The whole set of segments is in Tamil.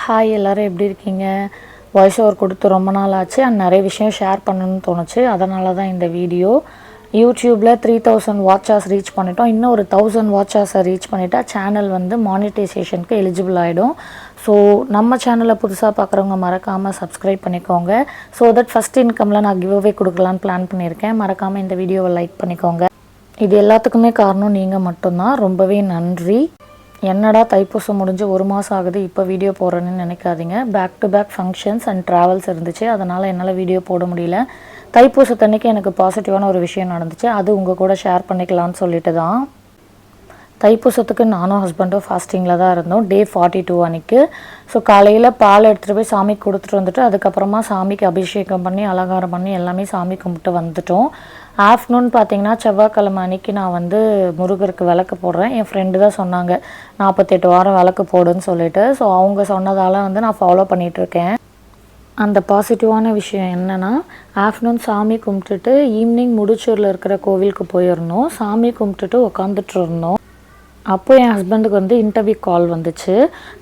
ஹாய் எல்லோரும் எப்படி இருக்கீங்க? வாய்ஸ் ஓவர் கொடுத்து ரொம்ப நாள் ஆச்சு அண்ட் நிறைய விஷயம் ஷேர் பண்ணணும்னு தோணுச்சு. அதனால தான் இந்த வீடியோ. யூடியூப்பில் 3000 வாட்ச் ஹவர்ஸ் ரீச் பண்ணிட்டோம். இன்னும் ஒரு 1000 வாட்ச் ஹவர்ஸை ரீச் பண்ணிட்டா சேனல் வந்து மானிட்டைசேஷனுக்கு எலிஜிபிள் ஆகிடும். ஸோ நம்ம சேனலை புதுசாக பார்க்குறவங்க மறக்காமல் சப்ஸ்கிரைப் பண்ணிக்கோங்க. ஸோ தட் ஃபஸ்ட் இன்கமில் நான் கிவ் அவே கொடுக்கலான்னு பிளான் பண்ணியிருக்கேன். மறக்காமல் இந்த வீடியோவை லைக் பண்ணிக்கோங்க. இது எல்லாத்துக்குமே காரணம் நீங்கள் மட்டும்தான். ரொம்பவே நன்றி. என்னடா தைப்பூசம் முடிஞ்சு 1 மாதம் ஆகுது, இப்போ வீடியோ போடுறேன்னு நினைக்காதீங்க. Back to back functions and travels இருந்துச்சு. அதனால் என்னால் வீடியோ போட முடியல. தைப்பூசத்தன்னைக்கு எனக்கு பாசிட்டிவான ஒரு விஷயம் நடந்துச்சு. அது உங்கள் கூட ஷேர் பண்ணிக்கலான்னு சொல்லிட்டு தான். தைப்பூசத்துக்கு நானும் ஹஸ்பண்டும் ஃபாஸ்டிங்கில் தான் இருந்தோம். டே 42 அன்றைக்கி. ஸோ காலையில் பால் எடுத்துகிட்டு போய் சாமிக்கு கொடுத்துட்டு வந்துட்டு அதுக்கப்புறமா சாமிக்கு அபிஷேகம் பண்ணி அலங்காரம் பண்ணி எல்லாமே சாமி கும்பிட்டு வந்துட்டோம். ஆஃப்டர்நூன் பார்த்திங்கன்னா செவ்வாய்க்கிழமை அன்றைக்கி நான் வந்து முருகருக்கு விளக்கு போடுறேன். என் ஃப்ரெண்டு தான் சொன்னாங்க 48 வாரம் விளக்கு போடுன்னு சொல்லிட்டு. ஸோ அவங்க சொன்னதால் வந்து நான் ஃபாலோ பண்ணிகிட்ருக்கேன். அந்த பாசிட்டிவான விஷயம் என்னென்னா, ஆஃப்டர்நூன் சாமி கும்பிட்டுட்டு ஈவினிங் முடிச்சூரில் இருக்கிற கோவிலுக்கு போயிருந்தோம். சாமி கும்பிட்டுட்டு உட்காந்துட்டு இருந்தோம். அப்போ என் ஹஸ்பண்டுக்கு வந்து இன்டர்வியூ கால் வந்துச்சு.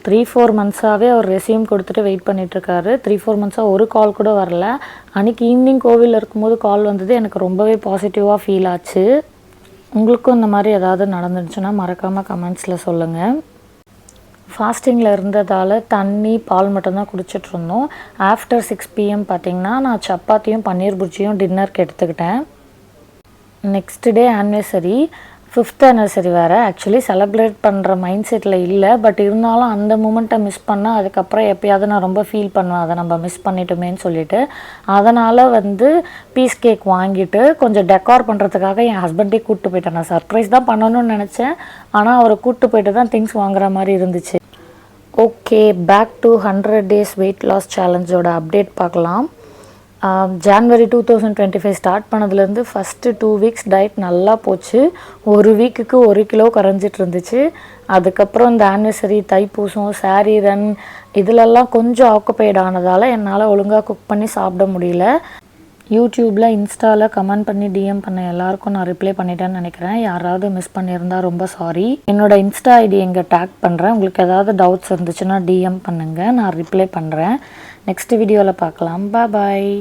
3-4 மந்த்ஸாகவே அவர் ரெஸ்யூம் கொடுத்துட்டு வெயிட் பண்ணிகிட்ருக்காரு. 3-4 மந்த்ஸாக ஒரு கால் கூட வரல. அன்றைக்கி ஈவினிங் கோவிலில் இருக்கும்போது கால் வந்தது. எனக்கு ரொம்பவே பாசிட்டிவாக ஃபீல் ஆச்சு. உங்களுக்கும் இந்த மாதிரி ஏதாவது நடந்துச்சுன்னா மறக்காமல் கமெண்ட்ஸில் சொல்லுங்கள். ஃபாஸ்டிங்கில் இருந்ததால் தண்ணி பால் மட்டும்தான் குடிச்சிட்ருந்தோம். ஆஃப்டர் 6 PM பார்த்திங்கன்னா நான் சப்பாத்தியும் பன்னீர் புர்ஜியும் டின்னருக்கு எடுத்துக்கிட்டேன். Next day anniversary, 5th anniversary வேறு. ஆக்சுவலி செலப்ரேட் பண்ணுற மைண்ட் செட்டில் இல்லை. பட் இருந்தாலும் அந்த மூமெண்ட்டை மிஸ் பண்ணால் அதுக்கப்புறம் எப்போயாவது நான் ரொம்ப ஃபீல் பண்ணுவேன், அதை நம்ம மிஸ் பண்ணிட்டோமேன்னு சொல்லிட்டு. அதனால் வந்து பீஸ் கேக் வாங்கிட்டு கொஞ்சம் டெக்கார் பண்ணுறதுக்காக என் ஹஸ்பண்டே கூப்பிட்டு போயிட்டேன். நான் சர்ப்ரைஸ் தான் பண்ணணும்னு நினச்சேன். ஆனால் அவரை கூப்பிட்டு போயிட்டு தான் திங்ஸ் வாங்குற மாதிரி இருந்துச்சு. Okay, back to 100 days weight loss சேலஞ்சோட அப்டேட் பார்க்கலாம். ஜான்வரி 2025 ஸ்டார்ட் பண்ணதுலேருந்து ஃபஸ்ட்டு 2 வீக்ஸ் டயட் நல்லா போச்சு. ஒரு வீக்குக்கு 1 கிலோ குறைஞ்சிட்டு இருந்துச்சு. அதுக்கப்புறம் இந்த ஆனிவர்சரி, தைப்பூசம், சாரீ ரன் இதிலெல்லாம் கொஞ்சம் ஆக்குபைட் ஆனதால் என்னால் ஒழுங்காக குக் பண்ணி சாப்பிட முடியல. யூடியூப்பில், இன்ஸ்டாவில் கமெண்ட் பண்ணி டிஎம் பண்ண எல்லாருக்கும் நான் ரிப்ளை பண்ணிட்டேன்னு நினைக்கிறேன். யாராவது மிஸ் பண்ணியிருந்தால் ரொம்ப சாரி. என்னோடய இன்ஸ்டா ஐடி எங்கே டேக் பண்ணுறேன். உங்களுக்கு ஏதாவது டவுட்ஸ் இருந்துச்சுன்னா டிஎம் பண்ணுங்கள், நான் ரிப்ளை பண்ணுறேன். நெக்ஸ்ட் வீடியோவில் பார்க்கலாம். பாய்.